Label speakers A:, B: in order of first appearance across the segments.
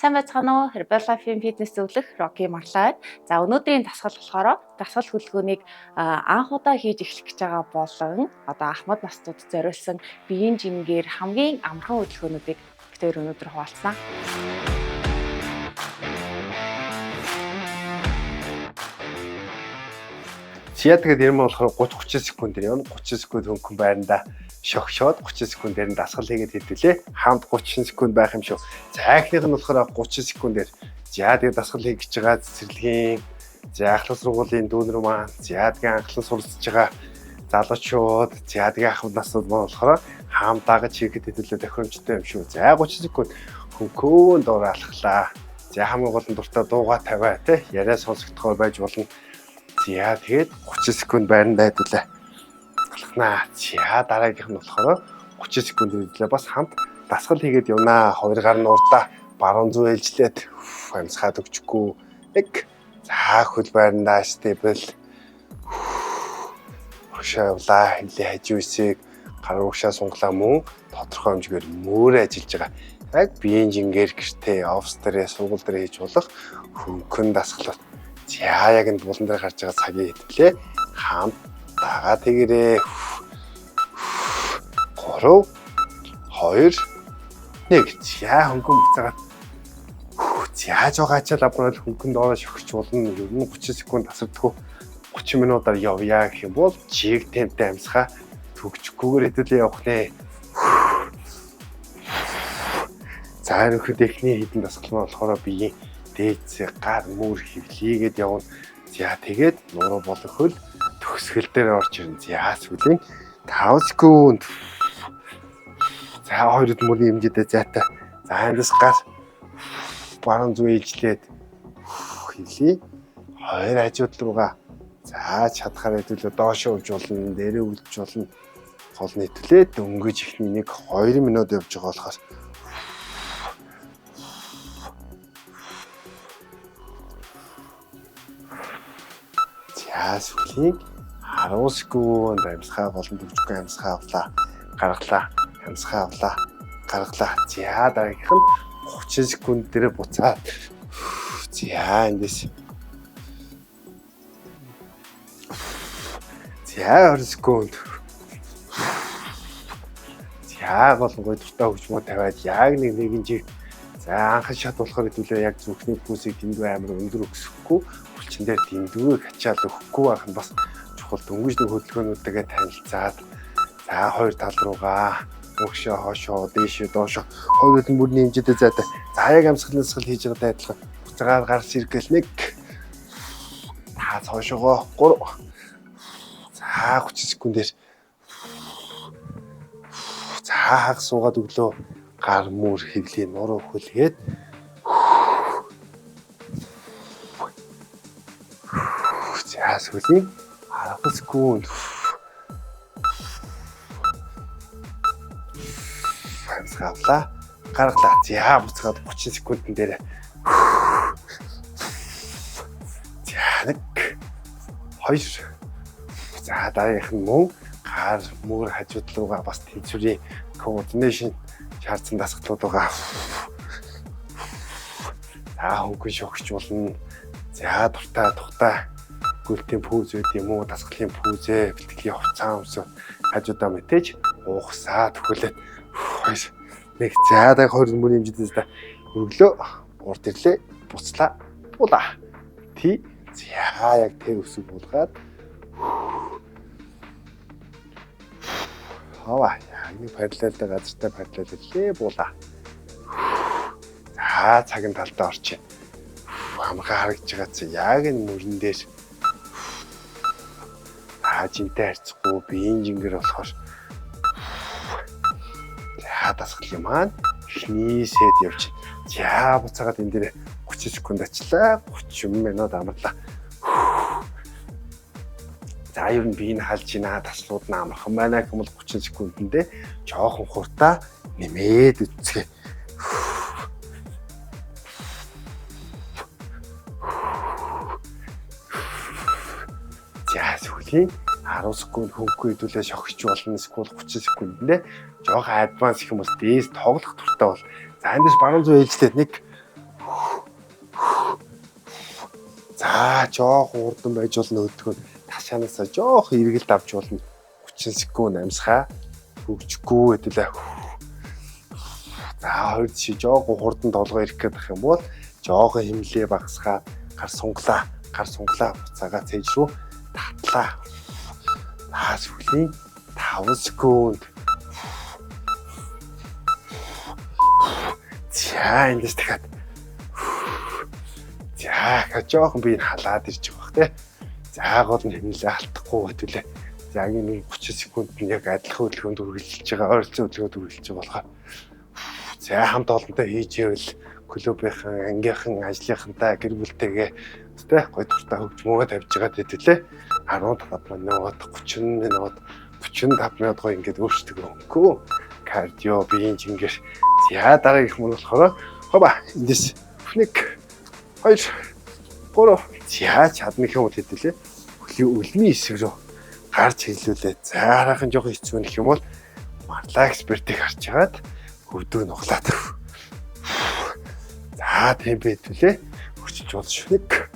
A: Сайн байцгаана уу? Herbalife-ийн фитнес зөвлөх Rocky Marlad. За өнөөдрийн дасгал болохоор дасгал хөдөлгөөнийг анх удаа хийж эхлэх гэж байгаа болон одоо ахмад настууд зориулсан биеийн жимгээр хамгийн амархан хөдөлгөөнүүдийг битээр өнөөдөр хуваалцсан.
B: Зяадаг юм болохоор 30-30 секундээр явна. 30 секунд хөнгөн байранда шогшоод 30 секундээр дасгал хийгээд хэдүүлээ. Хамт 30 секунд байх юм шүү. За эхнийх нь болохоор 30 секундээр зяадаг дасгал хийж байгаа цэцэрлэгийн ахлах сургуулийн дүүнэр маань зяадгийн анхлан суралцж байгаа залуучууд зяадгийн ахмад насууд маань болохоор хамт дагаж хийхэд хэдүүлээ тохиромжтой юм шүү. За 30 секунд хөнгөн дуурайлахлаа. За хамгийн гол нь дуртай дуугаа тавиа те яриа сонсогдохоор байж болно. За тэгээд 30 секунд байранда хэдүүлээ. Алхнаа. За дараагийнх нь болохоор 30 секунд хэдүүлээ. Бас хамт дасгал хийгээд явнаа. Хоёр гар нь урдаа баруун зүй ээлжлээд амьсгаад өгчихгүй. Нэг. За хөл байранда стейбл. Урагшаа явлаа. Хилээ хажуу хэсэг гар урагшаа сунглаа мөн тодорхой хэмжээгээр мөөрэ ажиллаж байгаа. Яг биеийн жингээр гэртээ офс дээр сургууль дээр хийж болох хөнгөн дасгал. За яг энэ булан дээр гарч байгаа цагийг хэвлээ. Хамт дагаа тэгэрээ. 3 2 1. За хөнгөн буцаагаад. Яаж байгаа ч лабораторид хөнгөн доороо шогч болно. Ер нь 30 секунд тасардгүй 30 минутаар явъя гэх юм бол жиг темптэй амьсгаа төгжихгүйгээр хэдүүлээ явах нэ. За нөхөд эхний хідэн дасгал нь болохоор биеийн дээдсээ гар мөр хөвлийгээд явна. За тэгээд нуруу болгохол төгсгөл дээр орж ирнэ. За сүүлийн 5 секунд. За хоёрд мөрийн хэмжээтэй зайтай. За эндээс гар баруун зүй ээлжлээд хөвлий. Хоёр хажууд руугаа за чадхаар хэдүүлээ доошоо явж болно, дээрээ үлдэж болно. Гол нийтлээ дөнгөж ихний 1-2 минут явж байгаа болохоор сүүлийн 10 секунд амьсгаа болон төгжихгүй амьсгаа авлаа. Гаргалаа. Амьсгаа авлаа. Гаргалаа. За дараагийнх нь 30 секунд дээр буцаад. За эндээс. За 20 секунд. За болонгой дуртай хөгжмөө тавиад яг нэгэн жиг. За анхан шат болохоор хэдүүлээ яг зүрхний пүсийг дэндүү амар өндөр өсөхгүй. Булчин дээр дэндүүг ачаал өгөхгүй байх нь бас чухал дөнгөж нэг хөдөлгөөнүүдтэйгээ танилцаад за хоёр тал руугаа өгшөө хоошоо дээшээ доошоо хоёр хөдөлгөөн бүрний хэмжээтэй зайтай. За яг амьсгалын хийж байгаатай адилхан. Буцаагаар гарч иргээл 1. Таа хоошоогоо 3. За 30 секундээр. За хаг суугаад өглөө гар мөр хэвлээ нуруу хөлгээд за сүүлийн 10 секунд хамсгаалаа гаргалаа. За буцаад 30 секундын дээр за 1 2 за дараагийнх нь мөн гар мөр хажууд руугаа бас тэнцвэрийн координашн шаардсан дасгалууд байгаа. За хөнгөн шогч болно. За дуртай тухтай гүлтийн пүүз үт юм уу дасгалын пүүзээ бэлтгэлийн хувцас өмсөв хажуудаа мэтэж уухсаа төхөлээд нэг заадаг 20 мөрийн хэмжээтэй өглөө урд ирлээ буцлаа уулаа. Тий за яг тэр өсөв буулгаад хаваа яг нэг параллелтай газартай параллеллээ буулаа. За цагийн талдаа орчих. Амгаа харагдж байгаа чи яг энэ мөрөн дээр жинтэй харьцахгүй биеийн жингэр болохоор за дасгалын маань эхнийсэд явж. За буцаагаад энэ дээр 30 секунд ачлаа. 30 минут амарлаа. За ер нь биеийг халж ийна таслууд нь амархан байна гэх юм бол 30 секундэндээ жоохон хурдаа нэмээд үцгээ. За сүүлийн 10 секунд хөнгөө хэдүүлээ шогч болно. Эсвэл 30 секундэндээ жоохон адванс гэх юм бол дээс тоглох туртай бол. За эндээс баруун зүй ээлжлээд 1 За жоох урдан байж болно өдгөө ташаанаасаа жоох эргэлд авч болно 30 секунд амсгаа хөгжихгүй хэдүүлээ. За хоёр жишээ жоох хурдан толгой ирэх гэдэг юм бол жоох хэмлээ багасгаад гар сунглаа буцаага цээж рүү татлаа. Сүүлийн 5 секунд. За эндээс дахиад. За жоохон би халаад ирж байгаа бах те. За гол нь хэмнэлээ алдахгүй хэвлээ. За энэ 30 секунд нь яг адилхан хөдөлгөөнд үргэлжилж байгаа, ойролцоо хөдөлгөөнд үргэлжилж байгаа. За хамт олонтой хийж ивэл клубийнхан, ангийнхан, ажлынхантай гэр бүлтэйгээ тэ гоё туртаа хөгжмөө тавьж байгаа хэвлээ. 15 минут, 30 минут, 45 минут гоё ингээд өөрчлөлтөө өнгөө. Кардио, биеийн жингээр. За дараагийн их мөр болохоор хоба эндээс 1 2 3 за чадных юм хэвлээ. Өлмийн хэсэг рүү гарч хэлүүлээ. Заараахан жоохон хэцүү нэх юм бол марлаа экспертийг харж хагаад өвдөг нуглаад. За тийм байтүлээ. Өчиж болж шүнэг.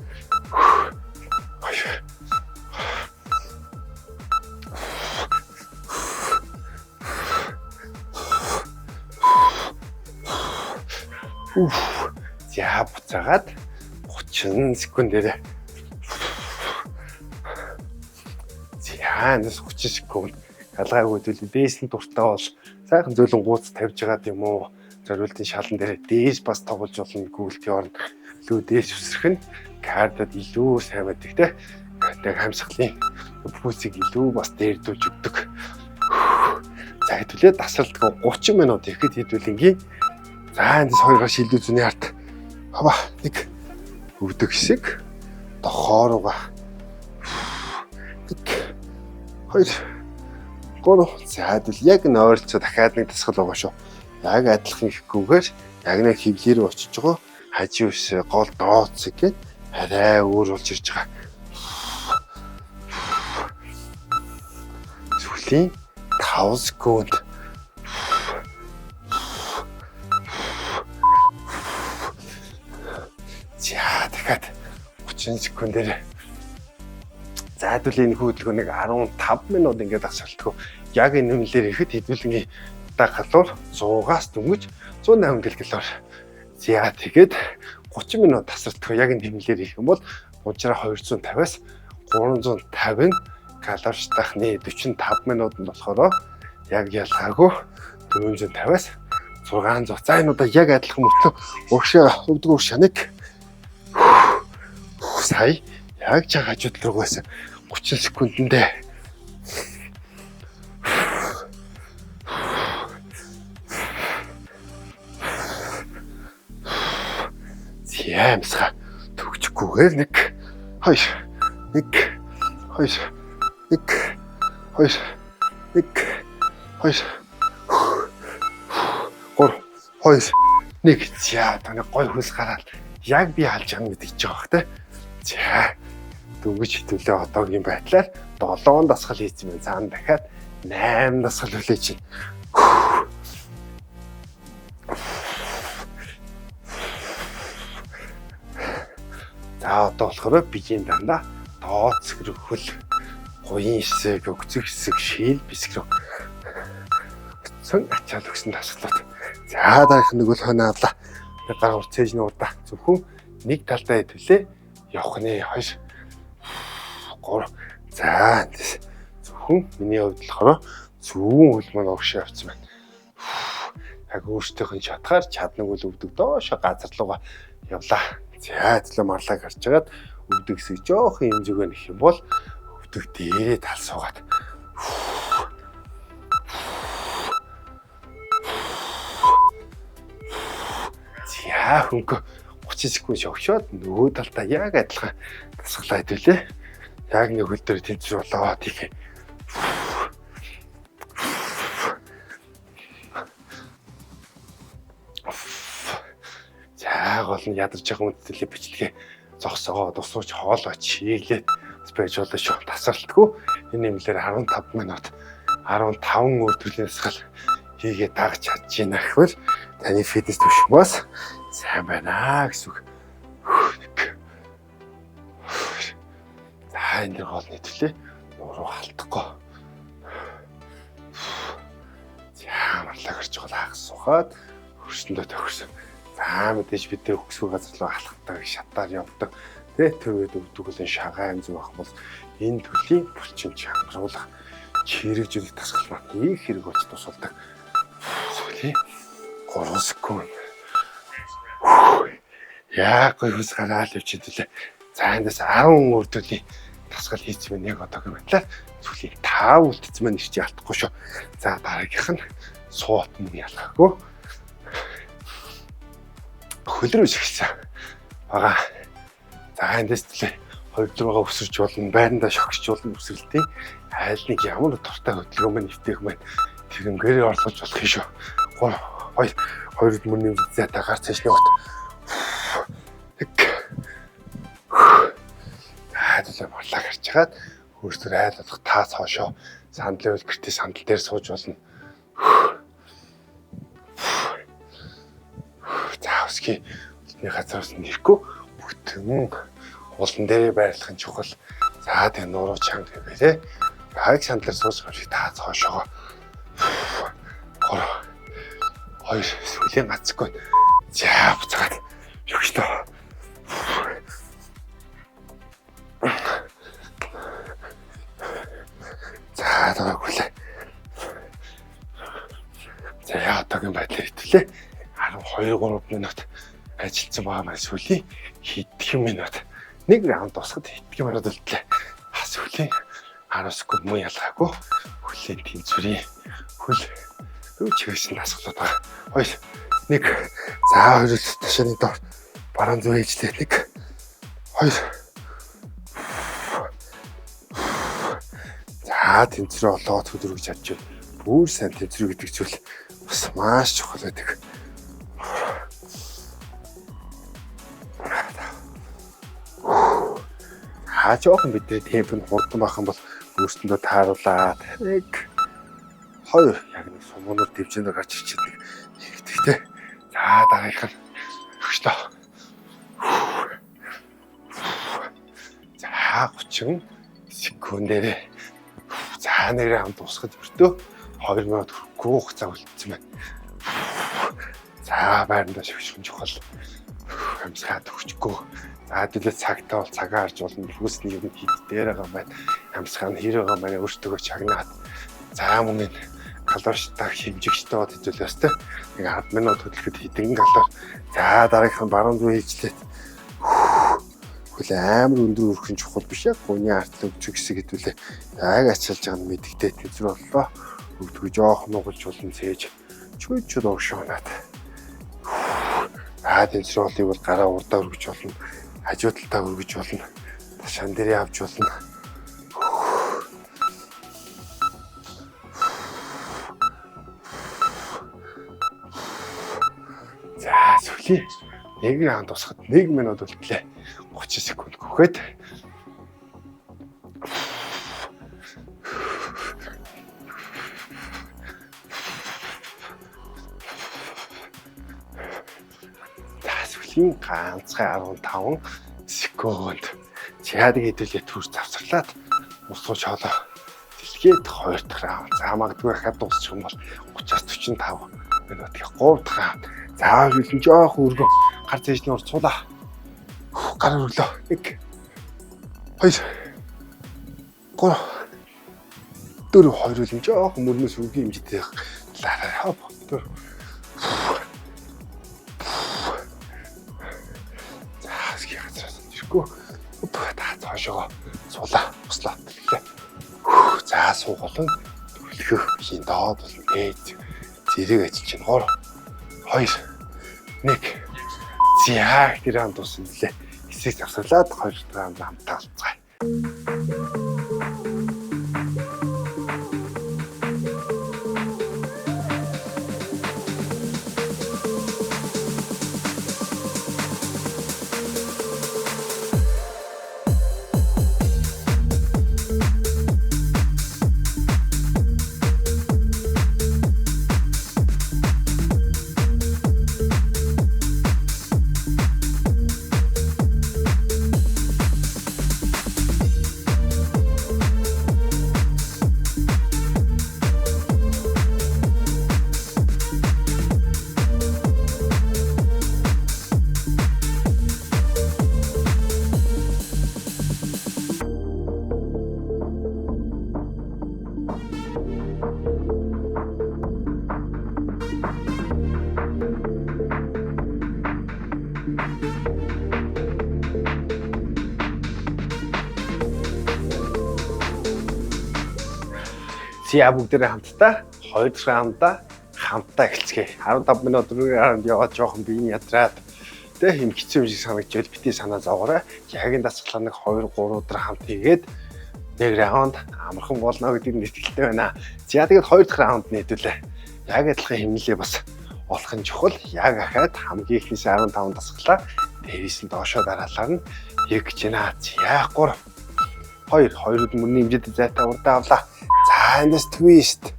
B: За буцаагаад 30 секундээр. За энэс 30 секунд галгаагүй төлөв дээсний дуртай бол сайхан зөөлөн гууц тавьж байгаа юм уу? Зориултын шалан дээр дээс бас тоглож болно гүйлтийн оронд илүү дээс үсрэх нь кардад илүү сайн байдаг те. Яг хамсгалын пүүсийг илүү бас дээрдүүлж өгдөг. За хэдүүлээ тасралтгүй 30 минут ихэд хэдүүлэнгийн. За эндээс хоёроо шилдүү зүний арт. Хава нэг өвдөг хэсэг дохоорууга. 2 3 за хэдүүл яг нойролцоо дахиад нэг тасгал байгаа шүү. Яг адилхан ихгүйгээр яг нэг хөвлөөр очиж байгаа. Хажуу ус гол дооц гэд арай өөр болж ирж байгаа. Сүүлийн 5 секунд. За дахиад 30 секундээр. За хэдүүл энэ хөдөлгөөнийг 15 минут ингээд асуултгүй. Яг энэ нэмлэр ихэд хэдүүлэнгийн галуур 100-аас дөнгөж 108 гэлгэлээр. За тэгээд 30 минут тасралтгүй яг энэ нэмлэр их юм бол унжраа 250-аас 350 калорич тахны 45 минутанд болохоор яг ялгаагүй 450-аас 600. За энэ удаа яг адилхан мөртлөө урагшаа өвдөг шаныг сая яг чаг хажууд руугаас 30 секундэндээ. Ямсга төгжгүйгээр 1 2 1 2 1 2 1 2 3 2 1 за таны гой хөлс гараад яг би халж байгаа мэдчихэж байгаа бах те. За дөнгөж хитүүлээ одоогийн байдлаар 7 дасгал хийсэн байна. Цаана дахиад 8 дасгал хүлээж чинь. За одоо болохоор биеийн дандаа дооц рүү хөл гоён хэсэг, өгцөг хэсэг, шийл бисг рүү сон ачаал өгсөн дасгалууд. За дараах нэг бол хойно авлаа. Нэг гар урцээж нуудаа. Зөвхөн нэг талдаа хэвлээ явах нэ 2 3 за зөвхөн миний хувьд болохоор зүүн хөл маань огшоо явцсан байна. Яг өөртөөхөн шатгаар чаднаг үл өвдөг доошо газар руугаа явлаа. За төлөө марлаг харж агаад өвдөг хэсэг жоох юм зүгэн их юм бол өвдөг дээрээ тал суугаад. За хөнгө 30 секунд шогшоод нөгөө талдаа яг адилхан тасглаа хэвлээ. Яг нэг хөл дээр тэнцвэрлээ тийх. За гол нь ядарч байгаа үндсэлээ бичлэгээ зогсоогоо дусууч хоолой чиглээд байж болно шүү. Тасралтгүй энэ нэмлэр 15 минут 15 өөр төрлийн дасгал хийгээд дагаж чадж байна гэвэл таны фитнес түвшинээс сайн байна гэсэн үг. За энэ хоолны төлөө нуруу халтахгүй. За марлаа гарч байгаа хагас сухаад хөрсөндөө тохирсон. За мэдээж бид тэр өгсгөө газар руу алхахтаа шатаар явдаг. Тэр үед өгдөг л шагаан зүг ах бол энэ төрлийн булчин чангаруулах чирэгжүүлэх тасгал маань нэг хэрэг болж тусалдаг. Сүүлийн 3 секунд. Яг гойс гараал явчихлээ. За эндээс 10 үрдүлийн тасгал хийцмэн яг одоогийн байдлаар сүүлийн 5 үлдсэн маань ирчи алдахгүй шүү. За дараагийнх нь суут мөн ялгаагүй. Хөлрөө шигсэн. Бага. За эндээс төлөө 2 руугаа өсөрч болно, байрандаа шогсч болно өсрэлтийн айл нэг ямар дуртай хөдөлгөөн маань нэвтээх маань тэрнгээрээ орлож болох юм шүү. 2 мөрний зэтаа гарч ичнэ урт. Төлөө марлаа гарч хагаад өөртөө айлуулах таас хоошоо сандлын үлгэртээ сандал дээр сууж болно. За өсгий бидний газараас нэрэхгүй бүтэн уулан дээрээ байрлах нь чухал. За тэгээ нуруу чанга гэвээрээ яг сандлаар сууж байгаа шиг таас хоошоо. 2 сүүлийн гацгүй. За буцаад шогчлоо. За дагуулаа. За яа одоогийн байдлаар итвлээ. 12-3 минут ажилласан байгаа маань сүүлийн хэдхэн минут. Нэг раунд дуусахад хэдхэн минут үлдлээ. Сүүлийн 10 секунд муу ялгаагүй. Хүлэн тэнцвэрийн хөл чигсэн асуулт байгаа. 2 1 за 2 ташааны дор бараан зүг ээжлээ 1 2 за тэнцвэр олоод хөдөлгөж чадж байна. Бүр сайн тэнцвэр гэдэг зүйл бас маш чухал байдаг. Жоохон бидний темп нь хурдан байх юм бол өөрсөндөө тааруулаад 1 2 яг нэг сумуунаар дэвжээнд гарч ирчихэд нэг тэгтэй. За дараагийнх нь өгчлөө. За 30 секундээр за нэг раунд дуусгаж өртөө 2 минут хүрэхгүй хугацаа үлдсэн байна. За байрандаа шигшхэн чухал. Амсгаад өгчгүй. За төлөө цагтаа бол цагаа харж болно. Хүүсний юм хит дээр байгаа байна. Амсгаа нь хэр байгаа маань өөртөө чагнаад. За мөн энэ калоричтай хэмжигчтэй бод хэзээ өстэй. Нэг 10 минут хөдөлгөхөд хэдэн калори. За дараагийнх нь баруун зүй хийжлээ. Хөл амар өндөр өрхөн чухал биш яг гуйны артлын өвчг хэсэг хэдүүлээ. Яг ачаалж байгаа нь мэддэгтэй тэнцвэр боллоо. Өгдгөө жоох нугалж болно сээж. Чүчүүд уушаанаад. Тэнцвэр болыг бол гараа урдаа өргөж болно. Хажуу талдаа өргөж болно. Ташаан дээрээ авч болно. За сүүлийн 1 раунд дуусахад 1 минут үлдлээ. 30 секунд гүхэд. Ганцхан 15 секунд. Чаад хэдүүлээ төрж завсарлаад усууч хоолоо. Дэлгээд 2 дахь раунд. За магадгүй хад дуусчих юм бол 30-45 минут гэх 3 дахь раунд. За хөлн жоох өргөө гар зээжний урд суулаа. Гар өрлөө. 1 2 3 4 2 хөлн жоох мөрнөөс үргийн хэмжээтэй лараа хоп 4 та цаашаа суулаа буслаа гэлээ. За суугалан төлөхөххийн доод бол ээж зэрэг ажиллаж байна. 3 2 1 зяа тэр ам дуусна лээ. Хэсэг завсарлаад 2 раунд хамтаа алцгаая. За бүгдээрээ хамтдаа 2 дахь раундаа хамтдаа эхэлцгээе. 15 минут өргөөр раунд яваад жоохон биеийн ядраад тэг юм хэцүү юм шиг санагдчихвэл битгий санаа зовоорой. Ягийн дасгалаа нэг 2 3 өдөр хамт хийгээд нэг раунд амархан болно гэдэг нь итгэлтэй байна. За тэгээд 2 дахь раунд нийтүүлээ. Яг адилхан хэмнэлээ бас олох нь чухал. Яг ахаад хамгийн ихнээс 15 дасгалаа дээрээс нь доошоо дараалаар нь яг гэж байна. За 3 2-д мөрний хэмжээтэй зайтай урдаа авлаа. За эндээс твист.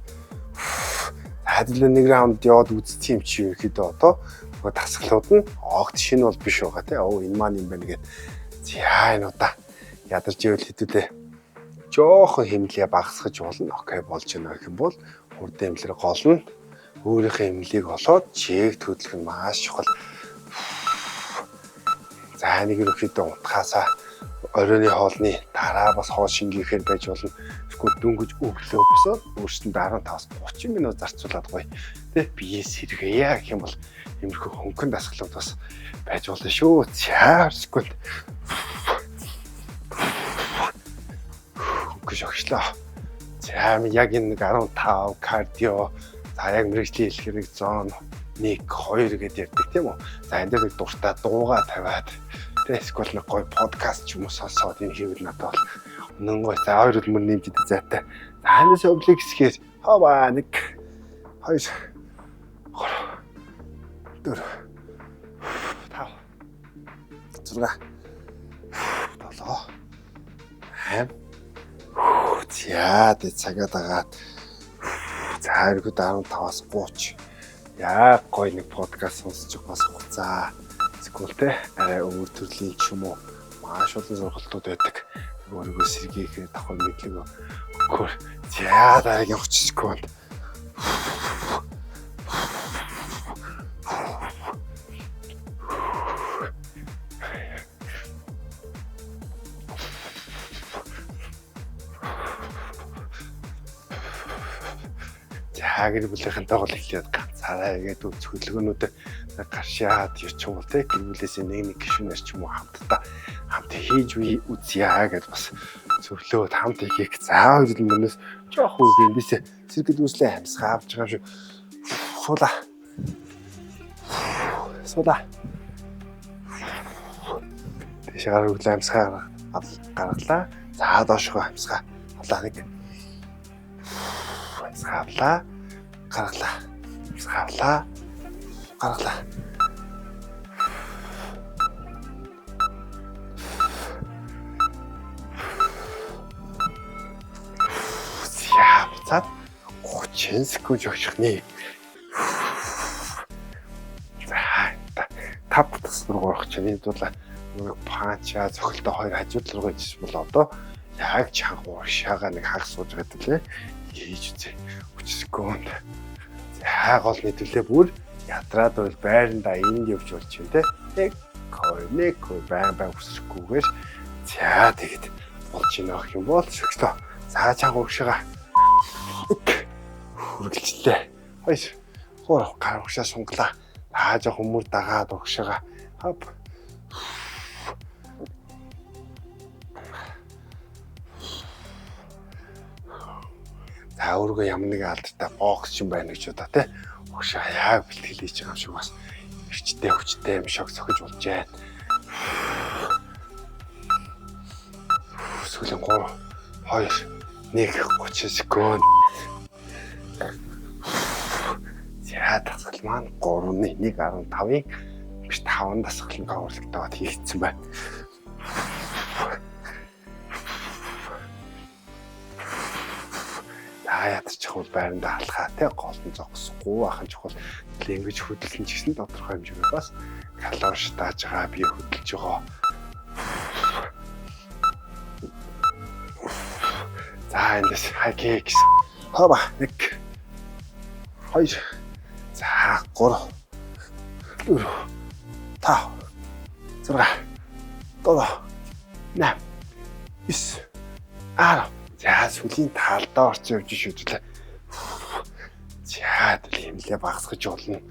B: Хадлаа нэг раунд яваад үзсэн юм чи ерөөхдөө одоо нөгөө дасгалууд нь огт шинэ бол биш байгаа тий. Энэ маань юм байна гэд. За энэ удаа ядарч ивэл хэдүүлээ. Жоохон хэмнэлээ багасгаж болно. Окей болж байна гэх юм бол урд хэмнэлээр гол нь өөрийнхөө хэмнэлийг олоод чек хөдлөх нь маш чухал. За нэг ерөөхдөө утгаасаа оройны хоолны дараа бас хоол шингээхээр байж болно. Эсвэл дөнгөж өглөө босоод өөрсөнд 15-30 минут зарцуулаад гоё. Тэ бие сэргээе гэх юм бол иймэрхүү хөнгөн дасгалууд бас байж болно шүү. За эсвэл хөнгөн шогшлоо. За яг энэ 15 кардио за яг мэрэгжлийн хэлхэрэг зон 1 2 гэдээ ярьдаг тийм үү. За энэ дээр дуртай дууга тавиад эсвэл нэг гоё подкаст ч юм уу сонсоод энэ хийвэл надад бол үнэн гоё. За 2 мөр нэмжид зайтай. За ханаас өвлөг гэсгээр хаваа 1 2 3 4 5 6 7 8 за тэ цагаад агаад за эргүүд 15-аас 30 яг гоё нэг подкаст сонсож бас хуцаа. Тэгвэл арай өөр төрлийн ч юм уу маш олон сургалтууд байдаг. Өөрийгөө сэргийхээр давхар мэдлэг өгөхөөр за дараагийн 30 секунд. За гэр бүлийнхэнтэй гол хэлээд ганцаараа игээд үз хөдөлгөөнүүдэд гаршаад ирчихвол тэ гэр бүлээсээ нэг гишүүнээр ч юм уу хамт хийж үзье гэж бас зөвлөөд хамт хийх. За хоёрын мөнөөс жоох үг эндээсээ зэрэгэл үүслээ хамсгаа авч байгаа шүү. Суулаа. Тэшгээр өглөө хамсгаа гаргалаа. За доошгоо хамсгаа. Авлаа нэг. Хамсгаа авлаа. Гаргалаа. Хамсгаа авлаа. Гаргалаа. За 30 секунд явчихны. За 5 тасруу горох чинь энэ бол нэг панча цохилтой 2 хажууд руу гэж бол одоо яг чанга уршаага нэг хагас сууж байгаа төлөө хийж үзье. 30 секунд. За гол нийтүүлээ бүр ядраад бол байранда энд явж болж байна те. Нэг байн үсрэхгүйгээр за тэгэд болж ийн авах юм бол шигтэй. За чанга уршаага хүргэлжлээ. Хойш. Гоо гаргашаа сунглаа. Таажа хүмүүр дагаад урагшаага. Хап. За өөргөө ямар нэг алдартай бокс юм байна гэж удаа тий. Урагшаа яг бэлтгэл хийж байгаа юм шиг бас эрчтэй хүчтэй юм шог цохиж болж байна. Сүүлийн 3 2 1 30 секунд. За дасгал маань 3-ны 1.15-ын биш 5 дасгалын гавралтайд хийгдсэн байна. Ядарчих бол байранда алхаа те голон зогсохгүй ахын чухал ингэж хөдөлсөн ч гэсэн тодорхой хэмжээгээр бас калори тааж байгаа бие хөдөлж байгаа. За эндээс хайкик хава 1 2 за 3 4 5 6 7 8 9 10 за сүлийн талдаа орсон явж шүтлээ. За хэмлээ багасгаж болно.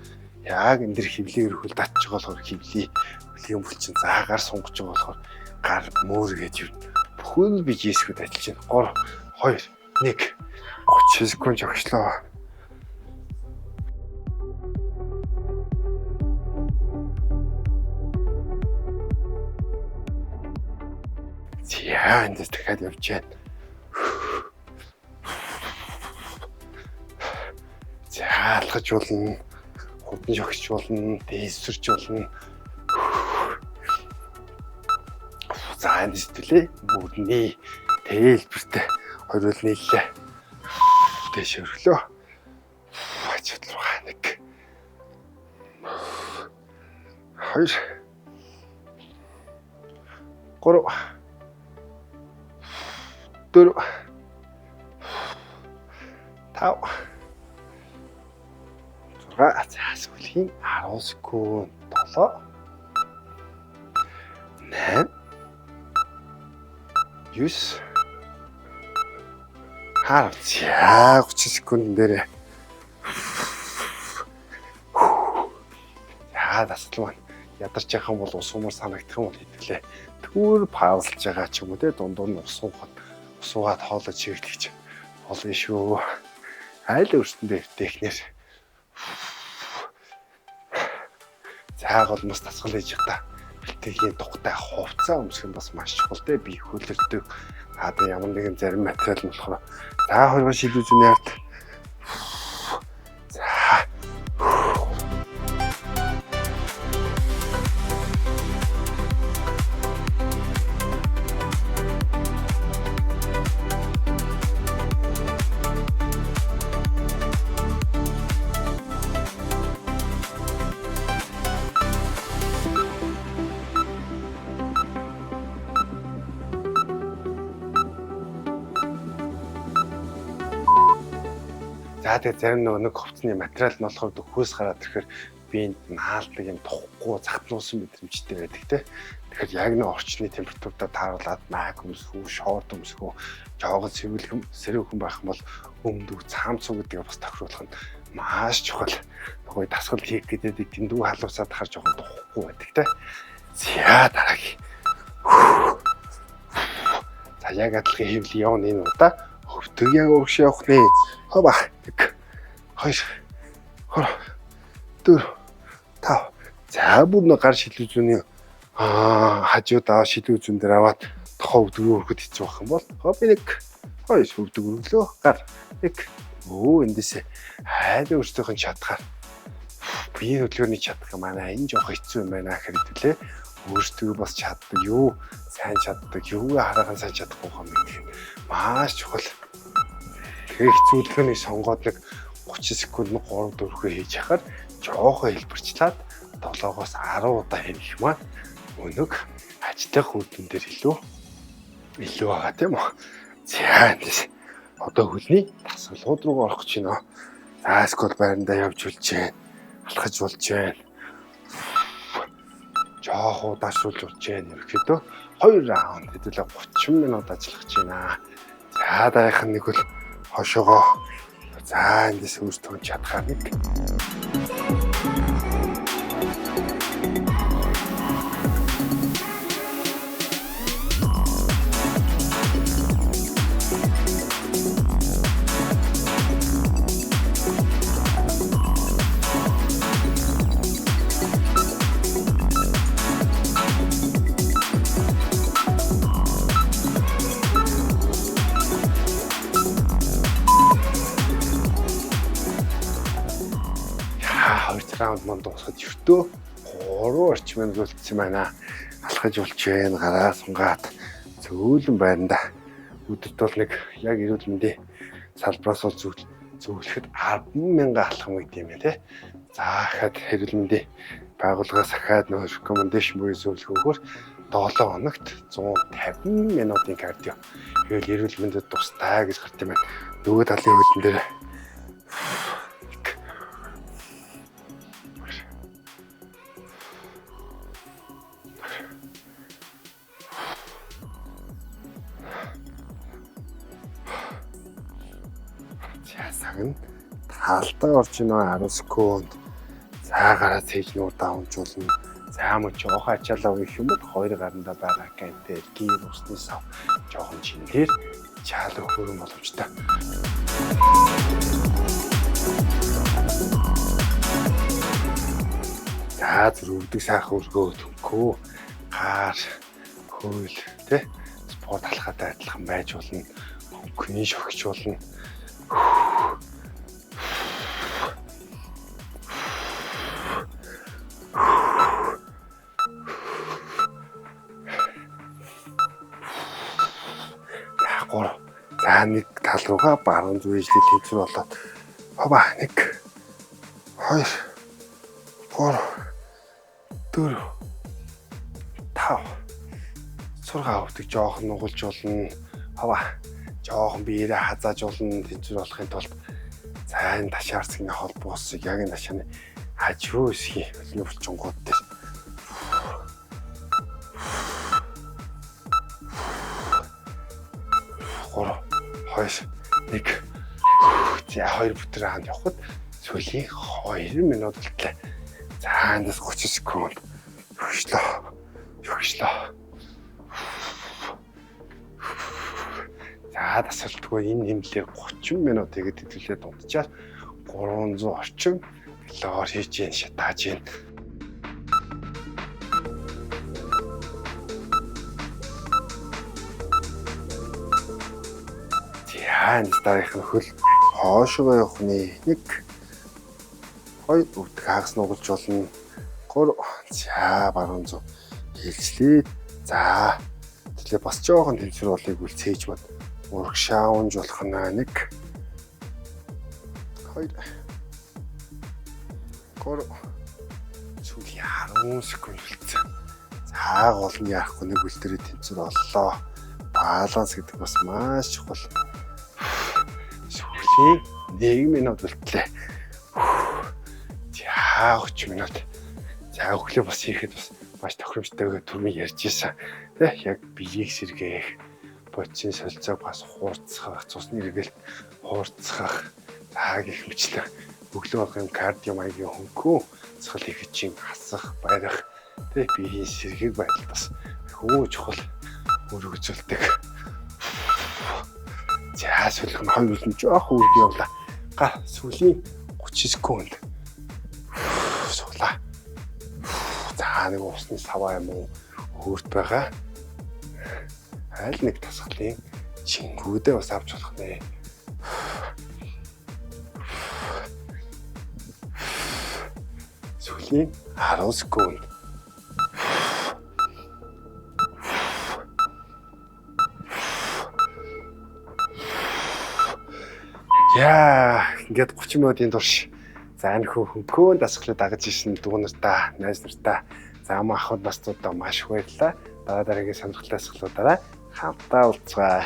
B: Яг энэ дэр хөвлөөр хөл татчих болохоор хөвлий хөлийн бүлчин заагаар сунгаж байгаа болохоор гар мөр гэж юу бүхэн би жийсгүүд ажиллаж байна. 3 2 1 30 секунд жогчлоо. За эндээс дахиад явж байна. За алхаж болно. Хурдан жогсч болно. Дээсвэрч болно. За эндээс төлөө мөрний тээлбэртэй хоёрол нийллээ. Дэш өрлөө. Ачаад руугаа 1 2 3 4 5 6 за сүүлийн 10 секунд 7 8 9 харав. За 30 секунд дээр. За дасгал маань ядарч байгаа юм бол ус умар санагдах юм бол хэвлээ. Түр паузлж байгаа ч юм уу те дундуур нь усуугаад хоолой чиглэж болно шүү. Айл өрсөндөө техникээр. За голмос дасгал хийж та бэлтгэлийн тухтай хувцас өмсөх нь бас маш чухал те би хөлөрдөг. Одоо ямар нэгэн зарим материал нь болохоор за хоёроо шилүү зүүн явт. За. За тэгээ зарим нэг хувцсны материал нь болохоор хөөс гараад ирэхээр биед наалдаг юм тухгүй захтлуулсан мэдрэмжтэй байдаг те. Тэгэхээр яг нэг орчны температуртаа тааруулаад маг өмсгөө, шорт өмсгөө, жоогон сэрүүхэн байх юм бол өмдөг цаамцуу гэдгийг бас тохируулах нь маш чухал. Нөгөө дасгал хийх гэдэг дэндүү халуусаад харж жоогон тухгүй байдаг те. За дараагийн. За яг адилхан хэвлэл явна энэ удаа. Хөвдөг яг урагш явах нэ. Хоба. 1 2 3 4 5. За бүр нэг гар шилүү зүүний хажуудаа шилүү зүүн дээр аваад тохоо өвдгөө өргөд хэцүү байх юм бол би 1 2 өвдөг өргөлөө гар 1 эндээсээ хайл өөртөөх нь чадхаар биеийн хөдөлгөөний чадах манай энэ жоох хэцүү юм байна гэхэд хэлээ. Өөртөө бас чаддаг юу сайн чаддаг юу хараахан сайн чадахгүй юм гэх юм маш чухал. Тэгэхээр хэцүү хөдөлгөөнийг сонгоод нэг 30 секунд 3 4 хийж яхаар жоохоо хэлбэрчлээд 7-оос 10 удаа хийх маань өнөг ажлах үүдэн дээр илүү байгаа тийм үү. За энэ одоо хөлний дасгалууд руу орох гэж байна. За скол байрандаа явж үлж байна. Алхаж болж байна. Жоохоо дашруулж болж байна. Ерөөхдөө 2 раунд хэдүүлээ 30 минут ажиллах гэж байна. За дараагийн нэг хөл хошоогоо. За эндээс өөртөө чадхаар 1 раунд манд дуусахад өртөө 3 орчим минут үлдсэн байна. Алхаж болж байна. Гараа сунгаад зөөлөн байранда. Өдөрт бол нэг яг эрүүл мэндийн салбараас бол зөвлөхөд 10,000 алхам гэдэг юм тий. За хахад эрүүл мэндийн байгууллагаас ахаад нөгөө рекомендашн буюу зөвлөгөөгөөр 7 хоногт 150 минутын кардио. Хэвэл эрүүл мэндэд тустай гэж гарт юм байна. Нөгөө талын хөлн дээр цаг нь таалтаа орж ийнэ 10 секунд. За гараа цээж нуур давамжуулна. За мөн жоохоо ачаалаа гэх юм бол хоёр гаранда байгаа гэнтэй гэр усны сав жоохон чиндэр чаалуу хөрөн боломжтой. За зүрхдэг сайхан өргөө төнгөө гар хөл тэ спорт алхаатай адилхан байж болно. Хөнгөний шогч болно. За нэг тал руугаа баруун зүг ижлээ тэнцвэр болоод хава 1 2 3 4 5 6 хөвтөг жоохон нугалж болно. Хава жоохон биеэрээ хазааж болно. Тэнцвэр болохын тулд за энэ ташаарцгийн холбоосыг яг энэ ташааны хажуу хэсгийн хөлний булчингууд дээр нэг за 2 бүтээр хаанд явхад сүүлийн 2 минут болтлоо. За эндээс 30 секунд хөвшлөө. За тасалдгүй энэ нэмлээр 30 минут тэгээд хэдүүлээ дунджаар 300 орчим калори хийж гэн шатааж гэн. Энэ дараагийн хөл хоошоо явах нь 1 2 өвдөг хагас нугалж болно. 3 за баруун зүү хэлжлээ. За тэгэхээр бас жоохон тэнцвэр болыг үл цээж бод. Урагшаунж болох нь 1 2 3 сүүлийн 10 секунд үлдсэн. За гол нь яахгүй нэг үл дээр тэнцвэр боллоо. Баланс гэдэг бас маш чухал. 1 минут үлдлээ. За 30 минут. За өглөө бас хийхэд бас маш тохиромжтой төрмийн ярьж ийсэн. Тэ яг биеийг сэргээх, бодисын солилцоог бас хуурцах, цусны эргэлт хуурцах. За гэх мэтлээ. Өглөө болох юм кардио маягийн хөнгөө цахал ихчийн хасах, барих. Тэ биеийн сэргийг байдал бас хөө чухал өргөжүүлдэг. За сүүлх нь 2 үлэн жоох үрг явлаа. Га сүүлийн 30 секунд. Суулаа. За нэг усны саваа юм уу хөөрт байгаа. Аль нэг тасгалын шингүүдээ бас авч болох нэ. Сүүлийн 10 секунд. Яа, ингээд 30 минутын турш за нөхөө хөнгөө дасгалыг дагаж ирсэн дүү нартаа, найз нартаа, за ам ахуд настуудаа маш их баярлалаа. Дараагийн сонирхолтой дасгалуудаараа хамтдаа уулзъя.